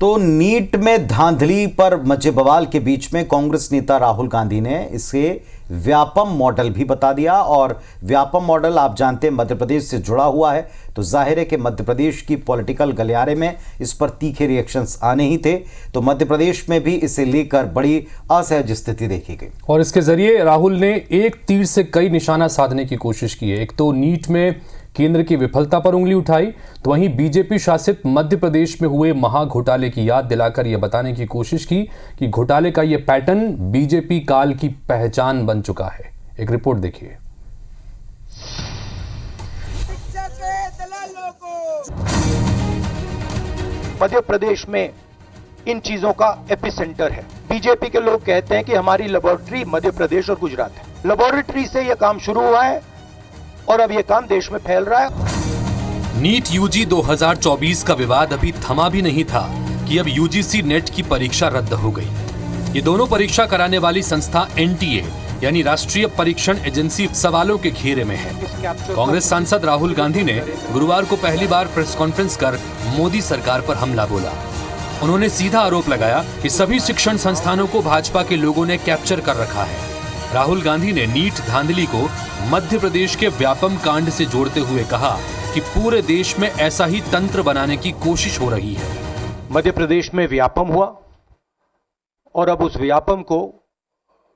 तो नीट में धांधली पर मचे बवाल के बीच में कांग्रेस नेता राहुल गांधी ने इसे व्यापम मॉडल भी बता दिया। और व्यापम मॉडल आप जानते हैं मध्य प्रदेश से जुड़ा हुआ है, तो जाहिर है कि मध्य प्रदेश की पॉलिटिकल गलियारे में इस पर तीखे रिएक्शंस आने ही थे। तो मध्य प्रदेश में भी इसे लेकर बड़ी असहज स्थिति देखी गई और इसके जरिए राहुल ने एक तीर से कई निशाना साधने की कोशिश की है। एक तो नीट में केंद्र की विफलता पर उंगली उठाई, तो वहीं बीजेपी शासित मध्य प्रदेश में हुए महाघोटाले की याद दिलाकर यह बताने की कोशिश की कि घोटाले का यह पैटर्न बीजेपी काल की पहचान बन चुका है। एक रिपोर्ट देखिए। मध्य प्रदेश में इन चीजों का एपिसेंटर है। बीजेपी के लोग कहते हैं कि हमारी लेबोरेटरी मध्य प्रदेश और गुजरात है। लेबोरेटरी से यह काम शुरू हुआ है और अब यह काम देश में फैल रहा है। नीट यूजी 2024 का विवाद अभी थमा भी नहीं था कि अब यूजीसी नेट की परीक्षा रद्द हो गई। ये दोनों परीक्षा कराने वाली संस्था एनटीए यानी राष्ट्रीय परीक्षण एजेंसी सवालों के घेरे में है। कांग्रेस सांसद राहुल गांधी ने गुरुवार को पहली बार प्रेस कॉन्फ्रेंस कर मोदी सरकार पर हमला बोला। उन्होंने सीधा आरोप लगाया कि सभी शिक्षण संस्थानों को भाजपा के लोगों ने कैप्चर कर रखा है। राहुल गांधी ने नीट धांधली को मध्य प्रदेश के व्यापम कांड से जोड़ते हुए कहा कि पूरे देश में ऐसा ही तंत्र बनाने की कोशिश हो रही है। मध्य प्रदेश में व्यापम हुआ और अब उस व्यापम को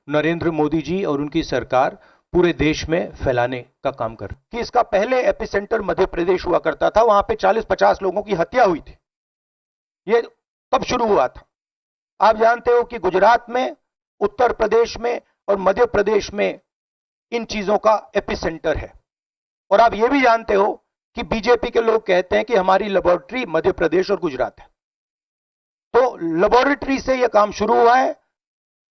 नरेंद्र मोदी जी और उनकी सरकार पूरे देश में फैलाने का काम कर कि इसका पहले एपिसेंटर मध्य प्रदेश हुआ करता था, वहां पे 40-50 लोगों की हत्या हुई थी। ये कब शुरू हुआ था? आप जानते हो कि गुजरात में, उत्तर प्रदेश में और मध्य प्रदेश में इन चीजों का एपिसेंटर है। और आप ये भी जानते हो कि बीजेपी के लोग कहते हैं कि हमारी लेबोरेटरी मध्य प्रदेश और गुजरात है। तो लेबोरेटरी से यह काम शुरू हुआ है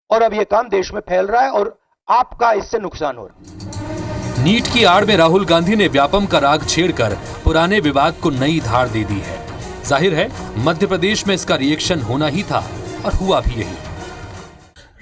और अब यह काम देश में फैल रहा है और आपका इससे नुकसान हो रहा है। नीट की आड़ में राहुल गांधी ने व्यापम का राग छेड़कर पुराने विवाद को नई धार दे दी है। जाहिर है मध्य प्रदेश में इसका रिएक्शन होना ही था और हुआ भी यही।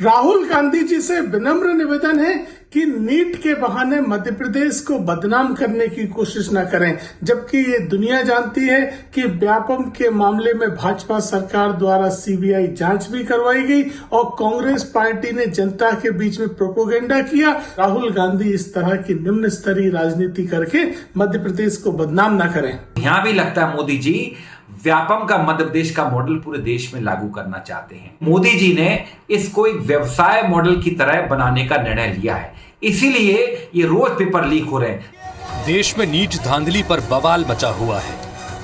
राहुल गांधी जी से विनम्र निवेदन है कि नीट के बहाने मध्य प्रदेश को बदनाम करने की कोशिश न करें, जबकि ये दुनिया जानती है कि व्यापम के मामले में भाजपा सरकार द्वारा सीबीआई जांच भी करवाई गई और कांग्रेस पार्टी ने जनता के बीच में प्रोपोगेंडा किया। राहुल गांधी इस तरह की निम्न स्तरीय राजनीति करके मध्य प्रदेश को बदनाम न करें। यहाँ भी लगता है मोदी जी व्यापम का मध्य प्रदेश का मॉडल पूरे देश में लागू करना चाहते हैं। मोदी जी ने इसको एक व्यवसाय मॉडल की तरह बनाने का निर्णय लिया है, इसीलिए ये रोज पेपर लीक हो रहे हैं। देश में नीट धांधली पर बवाल मचा हुआ है।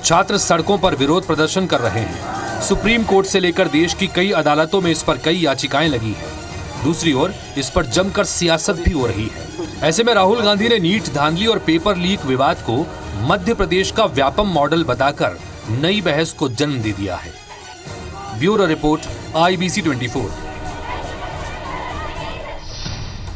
छात्र सड़कों पर विरोध प्रदर्शन कर रहे हैं। सुप्रीम कोर्ट से लेकर देश की कई अदालतों में इस पर कई याचिकाएं लगी हैं। दूसरी ओर इस पर जमकर सियासत भी हो रही है। ऐसे में राहुल गांधी ने नीट धांधली और पेपर लीक विवाद को मध्य प्रदेश का व्यापम मॉडल बताकर नई बहस को जन्म दे दिया है। Bureau report IBC 24।